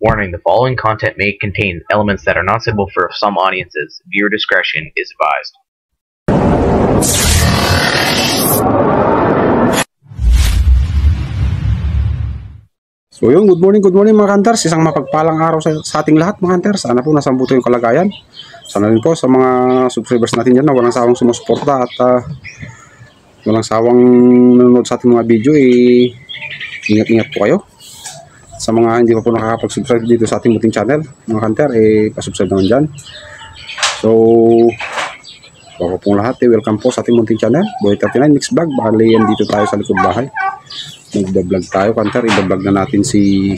Warning: the following content may contain elements that are not suitable for some audiences. Viewer discretion is advised. So yun, good morning mga hunters. Isang mapagpalang araw sa ating lahat mga hunters. Sana po nasa mabuti yung kalagayan. Sana rin po sa mga subscribers natin dyan na walang sawang sumusuporta at walang sawang nanonood sa ating mga video. Ingat-ingat po kayo. Sa mga hindi pa po nakakapag-subscribe dito sa ating muting channel mga hunter, pasubscribe naman dyan. So bago pong lahat, welcome po sa ating munting channel, Boy 39 Mix Vlog. Bali yan dito tayo sa likod bahay. Nagda-vlog tayo hunter, i-vlog na natin si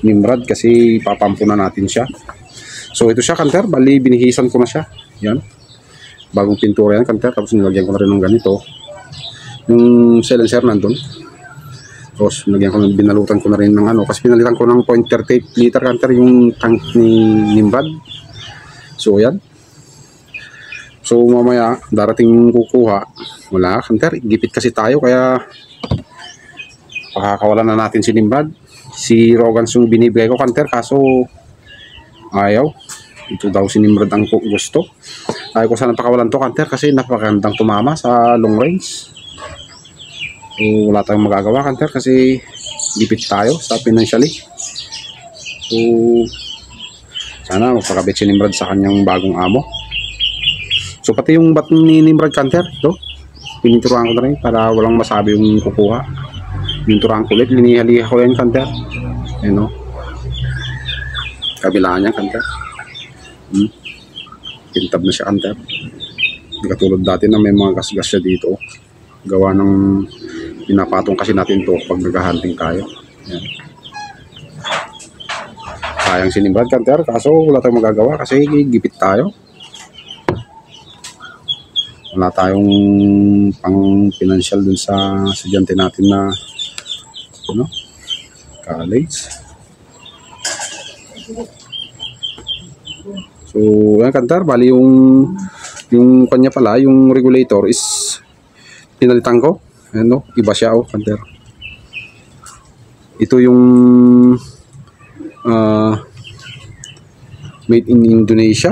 Nimrod kasi papampo na natin siya. So ito siya hunter, bali binihisan ko na siya. Yan, bagong pintura yan hunter, tapos nilagyan ko na rin ng ganito. Yung silencer nandun. Tapos binalutan ko na rin ng ano, kasi pinalitan ko ng 0.38 liter hunter yung tank ni Nimrod. So yan. So mamaya darating kukuha, wala hunter, gipit kasi tayo kaya pakakawalan na natin si Nimrod. Si Rogans yung binibigay ko hunter, kaso ayaw. Ito daw si Nimrod ang gusto. Ayaw ko sana pakawalan to hunter kasi napakagandang tumama sa long range. So wala tayong magagawa hunter kasi gipit tayo sa financially. So sana magpakabit si Nimrod sa kanyang bagong amo. So pati yung bat ni Nimrod hunter, ito pininturahan ko na rin para walang masabi yung kukuha. Pininturahan ko ulit, linihaliha ko yan hunter. Ayan o, kabilaan niya hunter. Pintab na siya hunter. Hindi katulad dati na may mga gas-gas siya dito. Gawa ng pinapatong kasi natin to pag naghahunting tayo. Ayan. Sayang si Nimrod hunter, kaso wala tayong magagawa kasi gipit tayo. Wala tayong pang financial dun sa estudyante natin na college. So yan kantar, bali yung kanya pala, yung regulator is pinalitan ko. Ano, iba siya kantar. Ito yung made in Indonesia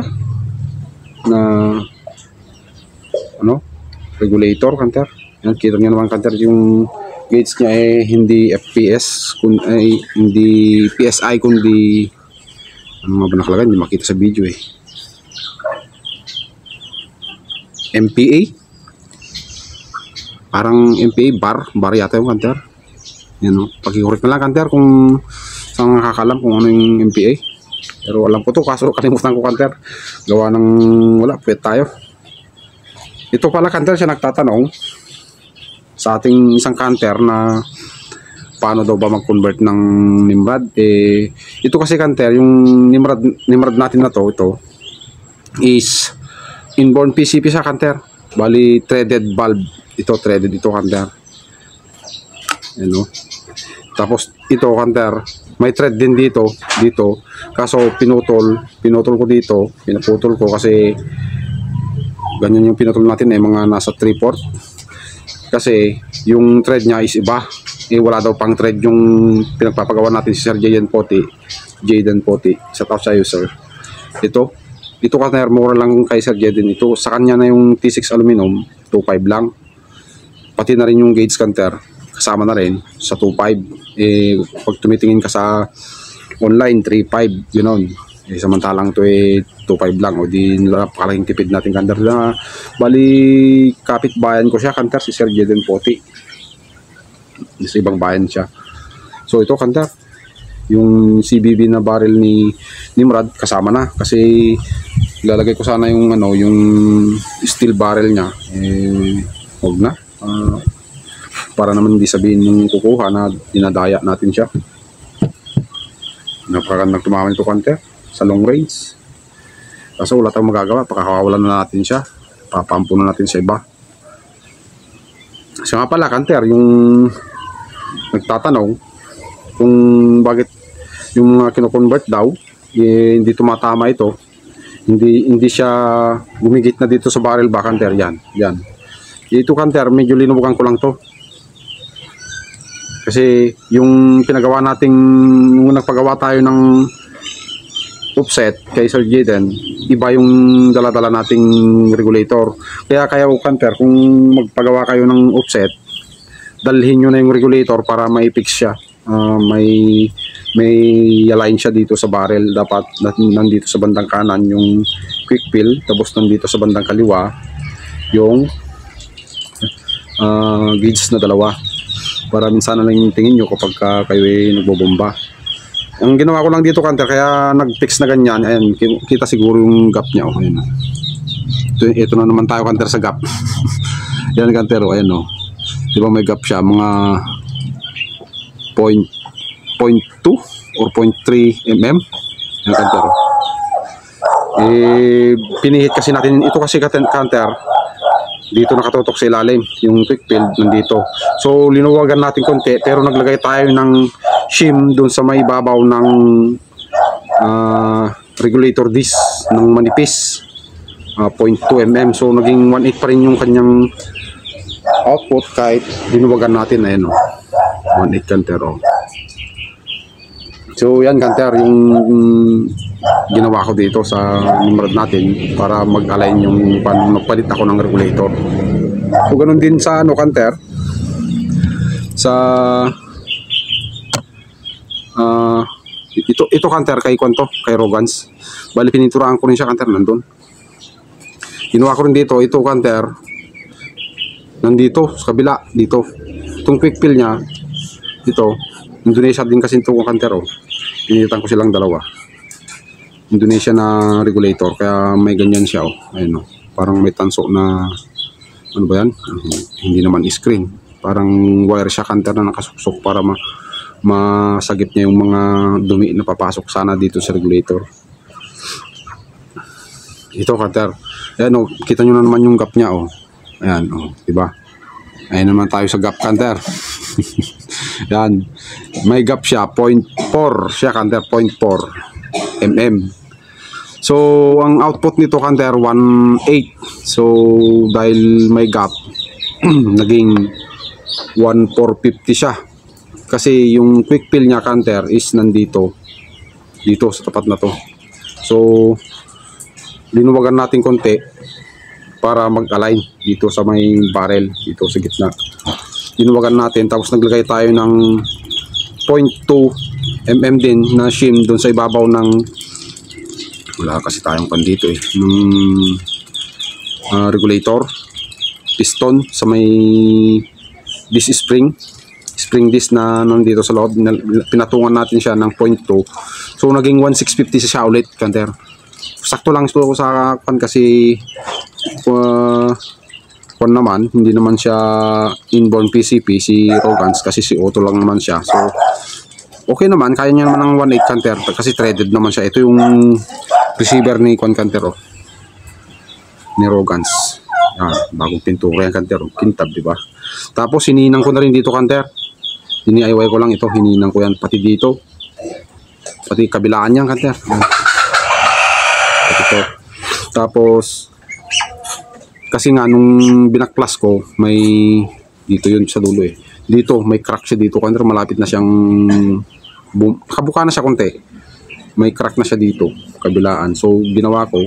na regulator kanter. Yan, kita niyo naman kanter yung gauge niya hindi FPS hindi PSI kundi ano nga ba nakalagay, hindi makita sa video MPA, parang MPA bar yata yung kanter. Yan o, pag-correct na lang kanter kung saan nakakalam kung ano yung MPA, pero alam ko to kaso kalimutan ko kanter gawa ng wala, pwede tayo. Ito pala kanter, siya nagtatanong sa ating isang kanter na paano daw ba mag-convert ng Nimrod. Ito kasi kanter, yung Nimrod natin na to, ito is inborn PCP sa kanter. Bali threaded valve. Ito threaded ito kanter. Ano? Tapos ito kanter, may thread din dito, kaso pinutol ko dito, pinaputol ko kasi ganyan yung pinutol natin mga nasa 3/4 kasi yung thread niya is iba. Wala daw pang thread yung pinagpapagawa natin si Sir Jayden Poti sa top sa user. Ito kanter, mura lang kay Sir Jayden. Ito sa kanya na yung T6 aluminum 2.5 lang, pati na rin yung gauge kanter kasama na rin sa 2.5. Pag tumitingin ka sa online 3.5 yun. Samantalang to 2.5 lang, o di napakalaking tipid natin kanter na. Bali kapitbayan ko siya kanter, si Sir Jayden Poti, sa ibang bayan siya. So ito kanter, yung CBB na barrel ni Nimrod kasama na, kasi ilalagay ko sana yung yung steel barrel niya, huwag na, para naman hindi sabihin yung kukuha na dinadaya natin siya. Napakagandang tumaman ito kanter sa long range, kaso wala tayong magagawa, pakakawalan na natin siya, papampo na natin sa iba. Siya nga pala kanter, yung nagtatanong kung bakit yung mga kino-convert daw hindi tumatama ito, hindi siya gumigit na dito sa barrel ba kanter. Yan ito kanter, medyo linubugan ko lang to Kasi yung pinagawa nating, nung nagpagawa tayo ng offset kay Sir Jaden, iba yung dala-dala nating regulator. Kaya Hunter, kung magpagawa kayo ng offset, dalhin nyo na yung regulator para mai-fix siya. May align siya dito sa barrel. Dapat nandito sa bandang kanan yung quick fill, tapos nandito sa bandang kaliwa yung gauge na dalawa, para minsan na lang yung tingin nyo kapag kayo ay nagbobomba. Ang ginawa ko lang dito, Hunter, kaya nag-fix na ganyan. Ayan, kita siguro yung gap niya. Ayan. Ito na naman tayo, Hunter, sa gap. Yan, Hunter, ayan o. Diba may gap siya, mga 0.2 or 0.3 mm. Yan, Hunter. Pinihit kasi natin ito, kasi Hunter, dito nakatutok sa ilalim yung quick field nandito. So linuwagan natin konti, pero naglagay tayo ng shim doon sa may babaw ng regulator disc ng manipis, 0.2 mm. So naging 1/8 pa rin yung kanyang output kahit linuwagan natin. Ayan o, 1/8, Hunter o. So yan, Hunter, yung ginawa ko dito sa numrad natin para mag-align yung magpalit ako ng regulator. So ganun din sa Hunter, sa ito Hunter, kay Rogans. Bali pininturahan ko rin siya, Hunter, nandun. Ginawa ko rin dito, ito Hunter, nandito sa kabila, dito. Itong quick fill niya, ito, Indonesia din kasi ito, Hunter o. Pinitan ko silang dalawa. Indonesia na regulator, kaya may ganyan siya oh. Ayun oh. Parang may tanso na ano ba yan? Hindi naman screen. Parang wire siya, Hunter, na nakasuksok para masagip niya yung mga dumi na papasok sana dito sa regulator. Ito, Hunter. Ayan oh, kita nyo na naman yung gap niya oh. Ayan oh, diba? Ayan naman tayo sa gap, Hunter. Yan. May gap siya, 0.4 siya, Hunter, 0.4 mm. So ang output nito, Hunter, 1/8. So dahil may gap, naging 1/450 siya. Kasi yung quick fill niya, Hunter, is nandito, dito sa tapat na to. So linuwagan natin konti para mag-align dito sa may barrel, dito sa gitna. Linuwagan natin, tapos naglagay tayo ng 0.2 mm din na shim doon sa ibabaw ng, wala kasi tayong pan dito eh, ng regulator piston sa may disc spring disc na nandito sa loob. Pinatungan natin siya ng 0.2, so naging 1,650 siya ulit, Hunter. Sakto lang ito sa pan kasi kung naman, hindi naman siya inborn PCP si Rogans, kasi si Auto lang naman siya. So okay naman, kaya niya naman ng 1/8, Hunter, kasi threaded naman siya. Ito yung receiver ni Hunter oh, ni Rogans. Bagong pintura yan, Hunter, kintab, diba? Tapos hininang ko na rin dito, Hunter. Hiniayway ko lang ito, hininang ko yan pati dito, pati kabilaan yan, Hunter. Ito. Tapos kasi nga nung binakplas ko, may dito yun sa dulo eh. Dito may crack siya dito, Hunter, malapit na siyang kabuka na siya konti. May crack na siya dito, kabilaan. So ginawa ko,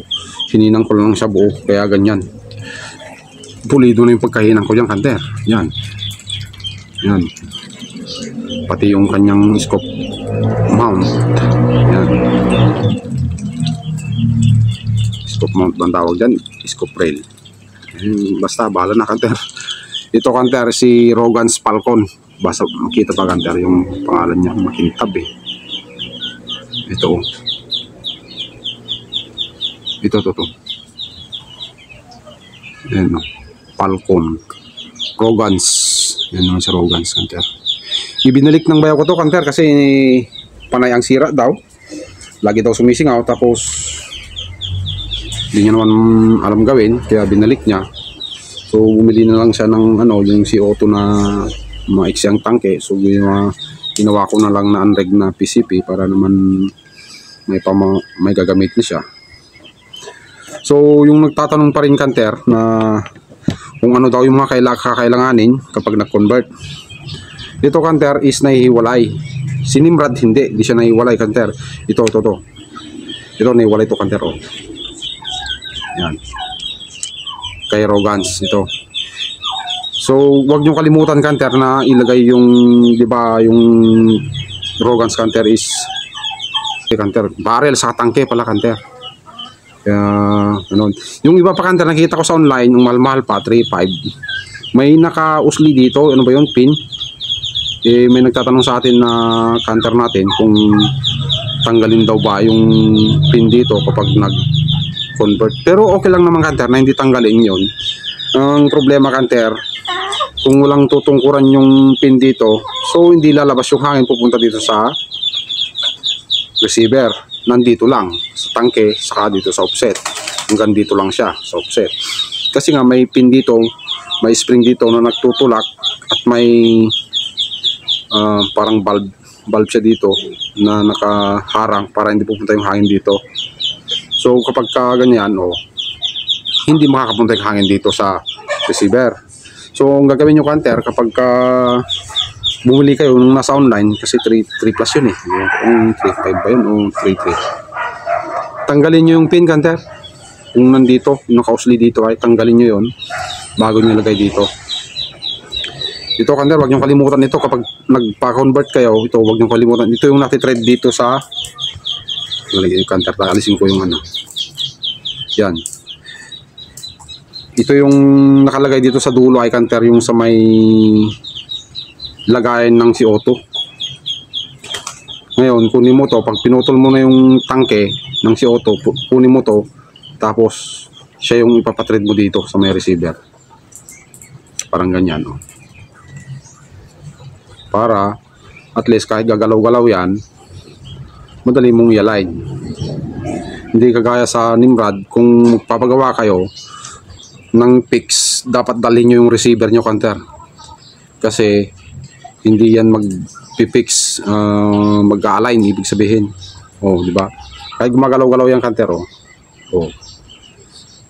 hininang ko lang siya buo, kaya ganyan. Pulido na yung pagkahinang ko diyan, Hunter. Yan. Yan. Pati yung kanyang scope mount. Yan. Scope mount bang tawag dyan? Scope rail. Basta bahala na, Hunter. Ito, Hunter, si Rogans Falcon. Basta makita pa, Hunter, yung pangalan niya, makintab eh. Ito. Ito. Ayan o, Falcon Rogans. Yan naman si Rogans, Hunter. Ibinalik ng bayaw ko to, Hunter, kasi panay ang sira daw. Lagi daw sumisingaw, tapos hindi niya naman alam gawin, kaya binalik niya. So bumili na lang siya ng yung si Auto na maiksi ang tangke. So ginawa ko na lang na unreg na PCP para naman may gagamit na siya. So yung nagtatanong pa rin, Hunter, na kung ano daw yung mga kakailanganin kapag nag-convert. Ito kanter is nahihiwalay. Si Nimrod hindi, di siya nahihiwalay kanter. Ito. Ito nahihiwalay to kanter, oh. Yan. Kay Rogans ito. So, wag niyo kalimutan kanter na ilagay yung, di ba, yung Rogans kanter is kanter, barrel sa tangke pala kanter. Kaya, ganun. Yung iba pa kanter nakita ko sa online, yung mahal-mahal pa, 3.5. May naka-usli dito, ano ba yun, pin? May nagtatanong sa atin na kanter natin kung tanggalin daw ba yung pin dito kapag nag-convert. Pero okay lang naman kanter na hindi tanggalin yun. Ang problema kanter, kung walang tutungkuran yung pin dito, so hindi lalabas yung hangin pupunta dito sa receiver. Nandito lang sa tangke, saka dito sa offset. Hanggang dito lang siya sa offset. Kasi nga may pin dito, may spring dito na nagtutulak at may parang bulb siya dito na nakaharang para hindi pupunta yung hangin dito. So kapag ganyan, hindi makakapunta yung hangin dito sa receiver. So ang gagawin nyo kanter kapag bumili kayo nung nasa online, kasi 3 plus yun eh, yung 3.5 ba yun o 3.3, tanggalin nyo yung pin kanter kung nandito, yung nakausli dito ay tanggalin nyo yun bago nyo ilagay dito. Ito kanter, wag nyo kalimutan ito kapag nagpa-convert kayo. Ito wag nyo kalimutan, ito yung nati-thread dito sa kanter, alisin ko yung ano yan. Ito yung nakalagay dito sa dulo ay kanter, yung sa may lagayan ng CO2. Ngayon, kunin mo to, pag pinutol mo na yung tangke ng CO2, kunin mo to, tapos siya yung ipapatread mo dito sa may receiver. Parang ganyan, oh. Para at least kahit gagalaw-galaw yan, madali mong i-align. Hindi kagaya sa Nimrod, kung magpapagawa kayo ng fix, dapat dalhin nyo yung receiver nyo kanter. Kasi hindi yan mag-fix, mag-align, ibig sabihin. Di ba? Kahit gumagalaw-galaw yan kanter,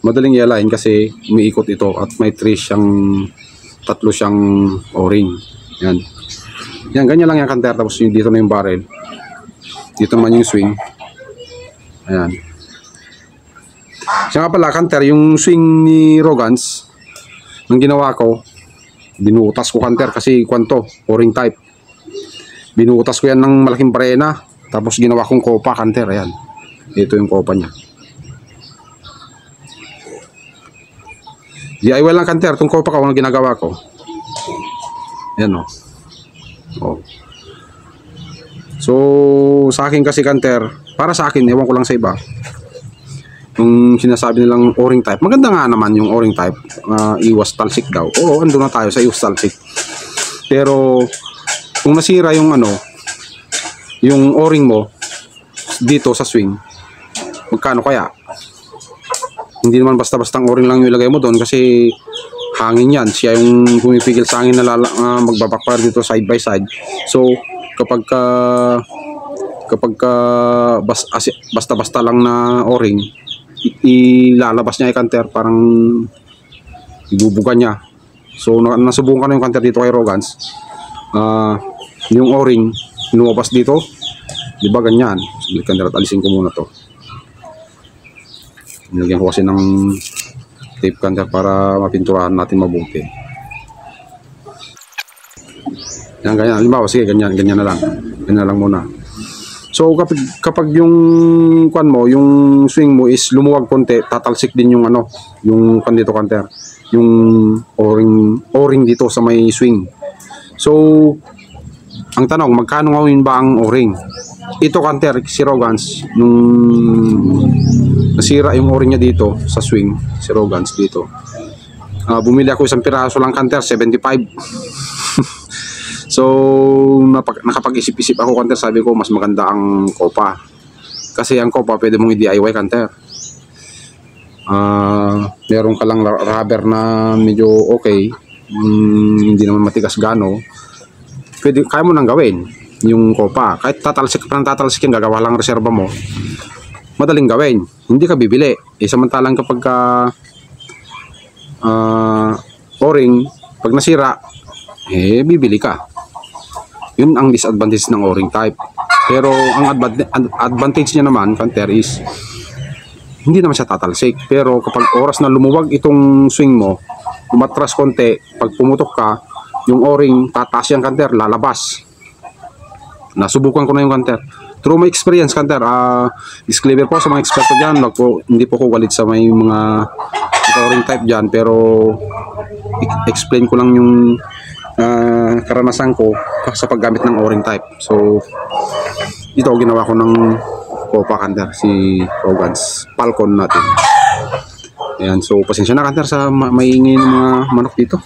madaling i-align kasi umiikot ito at may tatlo siyang o-ring. Yan. Yan, ganyan lang yan kanter. Tapos dito na yung barrel. Dito naman yung swing. Ayan. Siya nga pala kanter, yung swing ni Rogans, nang ginawa ko, binutas ko kanter kasi kwanto, o-ring type. Binutas ko yan ng malaking barena, tapos ginawa kong kopa kanter. Ayan. Ito yung kopa niya. DIY lang kanter, itong kopa ko ang ginagawa ko. Ayan o. So sa akin kasi kanter, para sa akin, ewan ko lang sa iba, yung sinasabi nilang o-ring type, maganda nga naman yung o-ring type, iwas talsik daw. Oo, ando na tayo sa iwas talsik. Pero kung nasira yung yung o-ring mo dito sa swing, magkano kaya? Hindi naman basta-bastang o-ring lang yung ilagay mo doon kasi hangin yan. Siya yung pumipigil sa hangin na magbabackfire dito side by side. So kapag basta-basta lang na o-ring, ilalabas niya yung kanter, parang ibubuga niya. So nasubukan ko na yung kanter dito kay Rogans. Yung o-ring lumabas dito, di ba ganyan. So, kanter, at alisin ko muna to. Nilagyan ko kasi ng tape kanter para mapinturahan natin mabuti. Yan, ganyan. Halimbawa, sige, ganyan na lang. Ganyan na lang muna. So kapag yung yung swing mo is lumuwag konti, tatalsik din yung yung dito kanter, yung o-ring dito sa may swing. So ang tanong, magkano ngayon ba ang o-ring? Ito kanter, si Rogans, nung nasira yung o-ring niya dito sa swing, si Rogans dito, bumili ako isang piraso lang kanter, 75. So nakapag-isip-isip ako kanter, sabi ko mas maganda ang kopa. Kasi ang kopa pwede mong i-DIY kanter. Meron ka lang rubber na medyo okay, hindi naman matigas gano. Pwede, kaya mo nang gawin yung kopa. Kahit tatalsik yan, gagawa lang reserva mo, madaling gawin, hindi ka bibili. Samantalang kapag o-ring, pag nasira, bibili ka. Yun ang disadvantage ng O-ring type. Pero ang advantage niya naman, kanter, is hindi naman siya tatalsik. Pero kapag oras na lumuwag itong swing mo, umatras konti, pag pumutok ka, yung O-ring tataas yung kanter, lalabas. Nasubukan ko na yung kanter. Through my experience, kanter, disclaimer po sa mga eksperto dyan, hindi po ko galit sa may mga O-ring type dyan, pero explain ko lang yung karanasan ko sa paggamit ng O-ring type. So, ito ginawa ko ng Copa, kanter, si Rogans Falcon natin. Ayan, so pasensya na, kanter, sa maingay ng mga manok dito.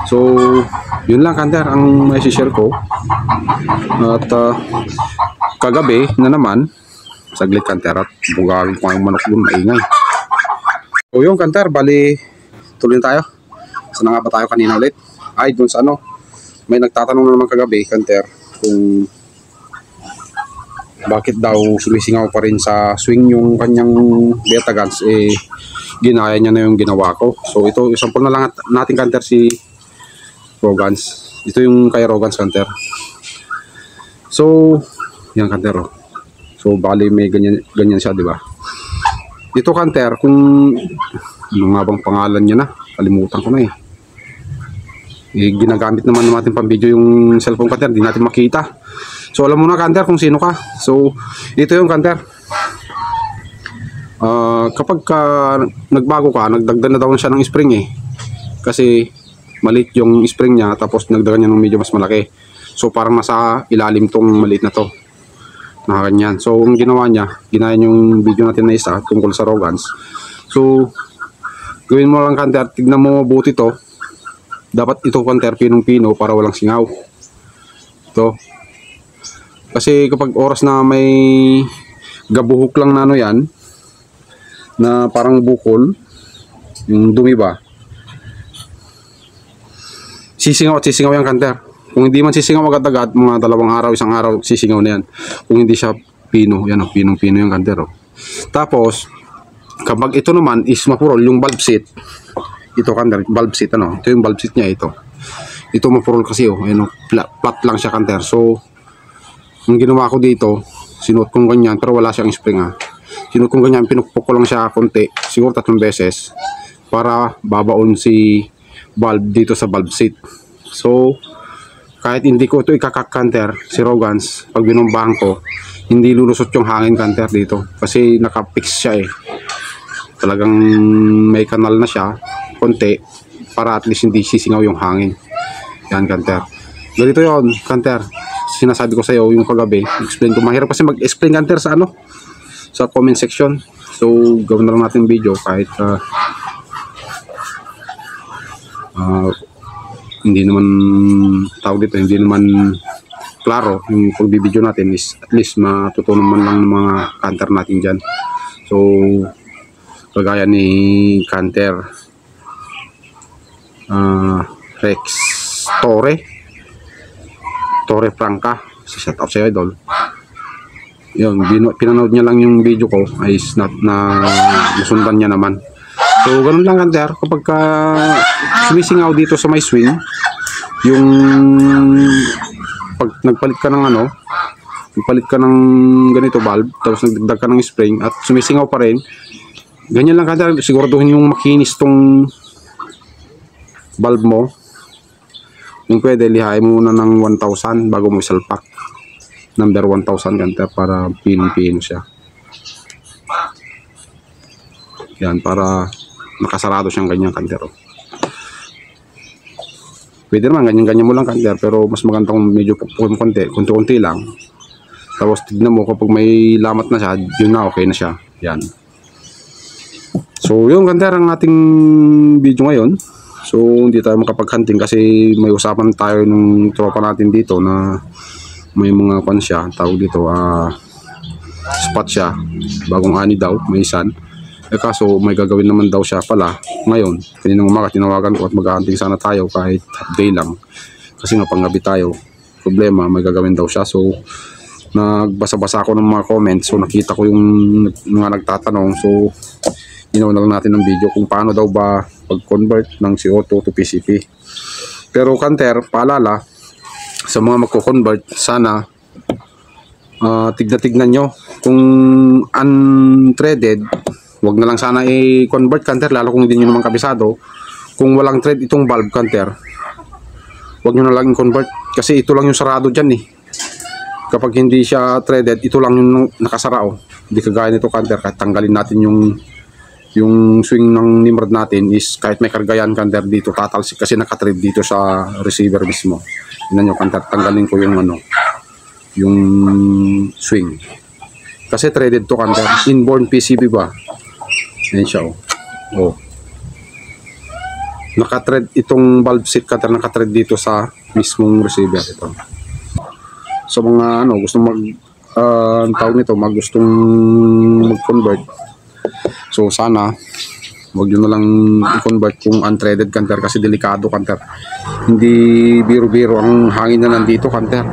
So, yun lang, kanter, ang may share ko. At kagabi na naman, saglit, kanter, at bugawin ko ang manok dun, maingay. So yun, kanter, bali tuloy tayo. Saan nga ba tayo kanina ulit? Ay, dun sa ano, may nagtatanong na naman kagabi, kanter, kung bakit daw sumisingaw pa rin sa swing yung kanyang beta guns. Ginaya niya na yung ginawa ko. So ito, sample na lang natin, kanter, si Rogans. Ito yung kay Rogans, kanter. So yan, kanter, oh. So bali may ganyan siya, di ba? Ito, kanter, kung ano nga bang pangalan niya na, kalimutan ko na ginagamit naman natin pang video yung cellphone, kanter, di natin makita. So alam mo na, kanter, kung sino ka. So ito yung, kanter, kapag nagbago ka, nagdagdag na daw siya ng spring kasi maliit yung spring niya, tapos nagdagan niya ng medyo mas malaki. So parang nasa ilalim tong maliit na to, na ganyan. So ang ginawa niya, ginaya yung video natin na isa tungkol sa Rogans. So gawin mo lang, kanter, tignan mo mabuti to. Dapat ito, kanter, pinong-pino para walang singaw. Ito. Kasi kapag oras na may gabuhok lang na ano yan, na parang bukol, yung dumi ba, sisingaw at sisingaw yan, kanter. Kung hindi man sisingaw agad-agad, mga 2 araw, 1 araw, sisingaw na yan. Kung hindi siya pino, yan o, pinong-pino yung, kanter. Tapos, kapag ito naman is mapurol yung valve seat, ito, kanter, valve seat, ano, ito yung valve seat niya, ito mapurol kasi, ano, flat lang siya, kanter. So ang ginawa ko dito, sinuot kong ganyan, pero wala siyang spring, sinuot kong ganyan, pinukpok ko lang siya konti, siguro 3 beses, para babaon si valve dito sa valve seat. So kahit hindi ko ito ikakak, kanter, si Rogans, pag binumbahan ko, hindi lulusot yung hangin, kanter, dito kasi nakapix siya talagang may kanal na siya konti, para at least hindi sisingaw yung hangin. Yan, kanter, ganito yon, kanter, sinasabi ko sa iyo yung kagabi. Explain ko, mahirap kasi mag-explain, kanter, sa ano, sa comment section. So gawin na lang natin video kahit hindi naman tawag dito, hindi naman klaro yung pagbibideo natin, is at least matutunan man lang ng mga kanter natin dyan. So kagaya ni kanter Rex Torre Franca, shout out sa'yo, idol. Yun, pinanood niya lang yung video ko, ay nasundan niya naman. So ganun lang, kanter, kapag sumisingaw dito sa may swing, yung pag nagpalit ka ng ganito valve, tapos nagdagdag ka ng spring at sumisingaw pa rin, ganyan lang, kanter, siguraduhin yung makinis tong valve mo. Yung pwede, lihain muna ng 1,000 bago mo isalpak. Number 1,000, kanter, para pinong-pino siya. Yan, para nakasarado siyang ganyan, kanter. Pwede naman ganyan-ganyan mo lang, kanter, pero mas maganda kung medyo konti lang. Tapos tignan mo, kapag may lamat na siya, yun na, okay na siya. Yan. So yun, kanter, ang ating video ngayon. So hindi tayo makapag-hunting kasi may usapan tayo ng tropa natin dito na may mga pan siya, tawag dito, spot siya, bagong ani daw, may isan. Kaso may gagawin naman daw siya pala ngayon. Kaninang umaga tinawagan ko at mag-hunting sana tayo kahit half day lang. Kasi nga panggabi tayo. Problema, may gagawin daw siya. So nagbasa-basa ako ng mga comments. So nakita ko yung mga nagtatanong. So ginawa na lang natin ng video kung paano daw ba pag-convert ng CO2 to PCP. Pero, kanter, paalala, sa mga magko-convert, sana tignan nyo kung untreaded, wag na lang sana i-convert kanter, lalo kung hindi nyo naman kabisado. Kung walang thread itong valve kanter, wag nyo na lang i-convert kasi ito lang yung sarado dyan eh. Kapag hindi siya threaded, ito lang yung nakasara oh. Hindi kagaya nito kanter, kahit tanggalin natin yung swing ng Nimrod natin is kahit may kargayan kanter dito tatalsik kasi naka-thread dito sa receiver mismo. Tingnan nyo kanter, tanggalin ko yung yung swing kasi threaded to kanter, inborn PCB ba. Ayan siya oh. Naka-thread itong valve seat kanter, naka-thread dito sa mismong receiver ito. So mga gustong tawag nito, gustong mag-convert, so sana wag nyo na lang i-convert kung unthreaded kanter kasi delikado kanter. Hindi biro-biro ang hangin na nandito kanter.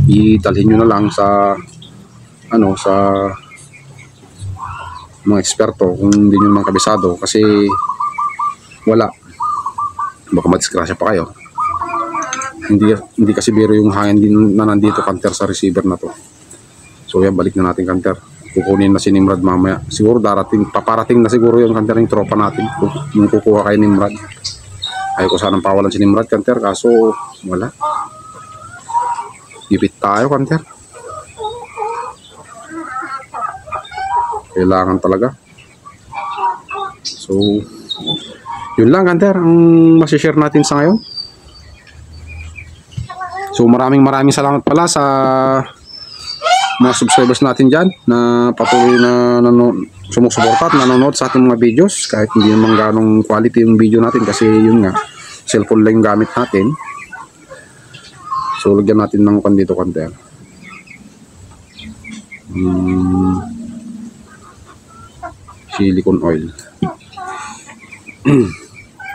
Italhin nyo na lang sa sa mga eksperto kung hindi nyo naman kabisado kasi wala, baka madisgrasya pa kayo. Hindi kasi biro yung hangin din na nandito kanter sa receiver na to. So yan, balik na natin kanter. Kukunin na si Nimrod mamaya. Siguro paparating na siguro yung kanter ng tropa natin. Yung kukuha kay Nimrod. Ayaw ko sanang pawalan si Nimrod kanter, kaso wala. Gipit tayo kanter. Kailangan talaga. So yun lang kanter ang masishare natin sa ngayon. So maraming salamat pala sa mga subscribers natin dyan na patuloy na sumusuporta at nanonood sa ating mga videos kahit hindi naman ganong quality yung video natin kasi yun nga, cellphone lang yung gamit natin. So lagyan natin ng dito kanter. Silicone oil.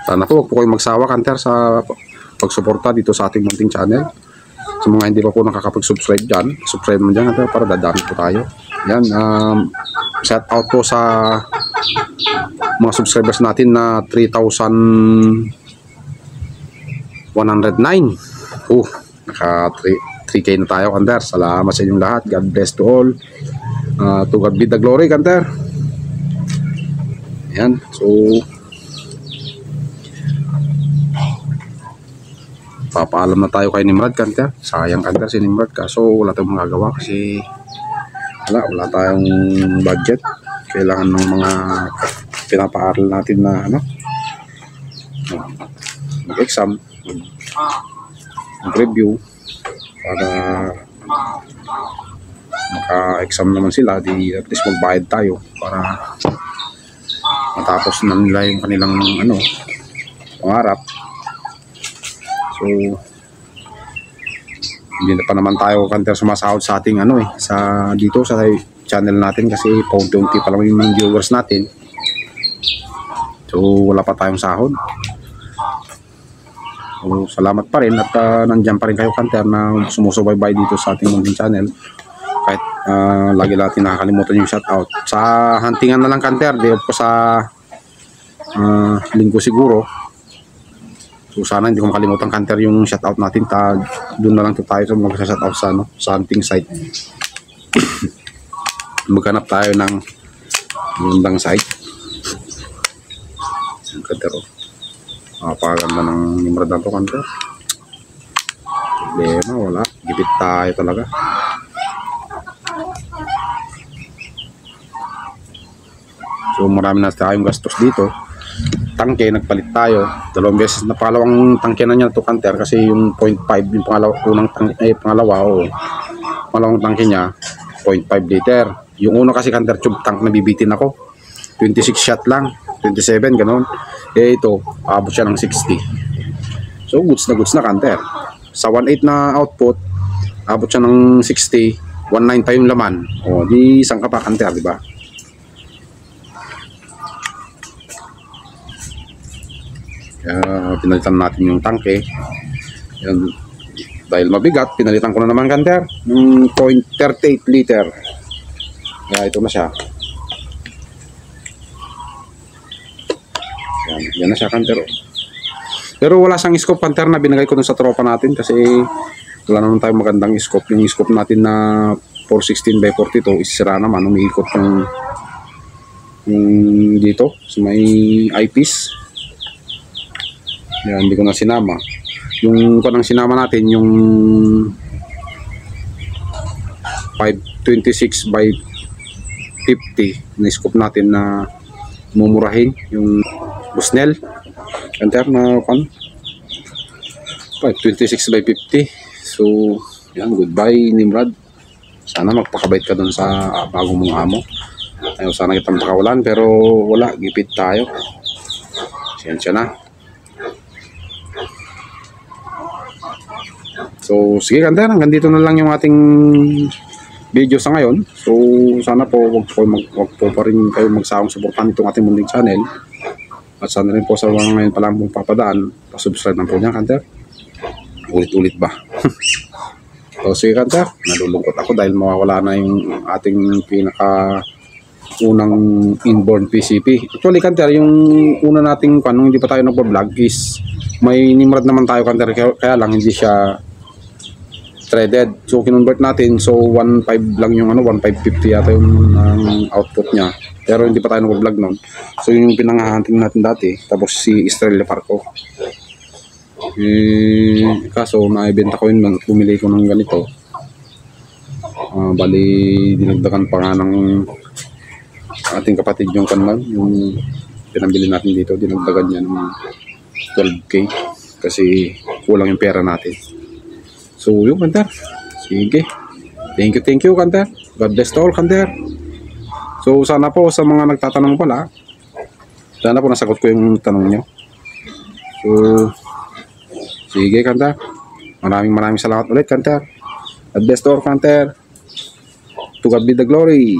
Sana po huwag po kayong magsawa kanter sa pagsuporta dito sa ating munting channel. Sa mga hindi pa po nakakapag-subscribe dyan, subscribe mo dyan para dadami po tayo. Yan, shout out po sa mga subscribers natin na 3,109. Naka 3K na tayo kanter. Salamat sa inyong lahat. God bless to all. To God be the glory kanter. Yan, so papaalam na tayo kay Nimrod kanter. Sayang kanter si Nimrod kaso wala tayong magagawa kasi wala tayong budget. Kailangan ng mga pinapaaral natin na mag-exam, mag-review para maka-exam naman sila, di at least magbayad tayo para matapos na nila yung kanilang pangarap. So hindi na pa naman tayo kanter sumasahod sa ating sa dito sa channel natin kasi paunti-unti pa lang yung viewers natin. So wala pa tayong sahod. So salamat pa rin at nandiyan pa rin kayo kanter na sumusubaybay dito sa ating munting channel. Kahit lagi natin nakakalimutan yung shoutout. Sa huntingan na lang kanter, di po sa linggo siguro. So sana hindi ko makalimutan kanter yung shoutout natin. Doon na lang tayo sa mga shoutout sa hunting site. Maghanap tayo ng magandang site. Kanter napakaganda ng Nimrod na to kanter. Problema wala, gipit tayo talaga. So marami na tayong gastos dito. Tangke, nagpalit tayo 2 beses na, pangalawang tangke na niya to kanter kasi yung 0.5 yung pangalawang tangke niya 0.5 liter. Yung uno kasi kanter tube tank na bibitin ako 26 shot lang, 27 ganoon. Ito abot siya ng 60. So goods na kanter. Sa 1.8 na output abot siya ng 60, 1.9 pa yung laman. Di isang ka pa kanter, di ba? Pinalitan natin yung tangke. Yan, dahil mabigat, pinalitan ko na naman kanter ng 0.38 liter. Kaya ito na siya. Yan na siya kanter. Pero wala siyang scope Kanter na binigay ko dun sa tropa natin kasi wala naman tayong magandang scope. Yung scope natin na 416x42 is sira naman, umiikot yung dito sa may eyepiece. Yan, hindi ko na sinama. Yung kanang sinama natin yung 526x50 na scope natin na mumurahin yung Busnel Kanter na 526x50. So yan, goodbye Nimrod. Sana magpakabait ka dun sa bagong mong amo. Ayaw sana kitang pakawalan pero wala, gipit tayo. Siyensya na. So sige Kanter, hanggang dito na lang yung ating video sa ngayon. So sana po wag po pa rin kayo magsawang suportahan itong ating munting channel. At sana rin po sa mga ngayon pa lang pong papadaan, pasubscribe na po niya Kanter. Ulit-ulit ba? So sige Kanter, nalulungkot ako dahil mawawala na yung ating pinaka unang inborn PCP. Actually Kanter, yung una nating nung hindi pa tayo nagpa-vlog is may Nimrod naman tayo Kanter, kaya lang hindi siya threaded. So kinonvert natin, so 1.5 lang yung 1.550 yata yung output niya. Pero hindi pa tayo nag-vlog nun. So yun yung pinanghahunting natin dati. Tapos si Estrella Parco. Kaso naibenta ko yun, bumili ko ng ganito. Bali dinagdagan pa nga ng ating kapatid yung kanman. Yung pinambili natin dito, dinagdagan niya ng 12K. Kasi kulang yung pera natin. So yun Kanter. Sige. Thank you Kanter. God bless to all Kanter. So sana po sa mga nagtatanong pala, sana po nasagot ko yung tanong nyo. So sige Kanter. Maraming salamat ulit Kanter. God bless to all Kanter. To God be the glory.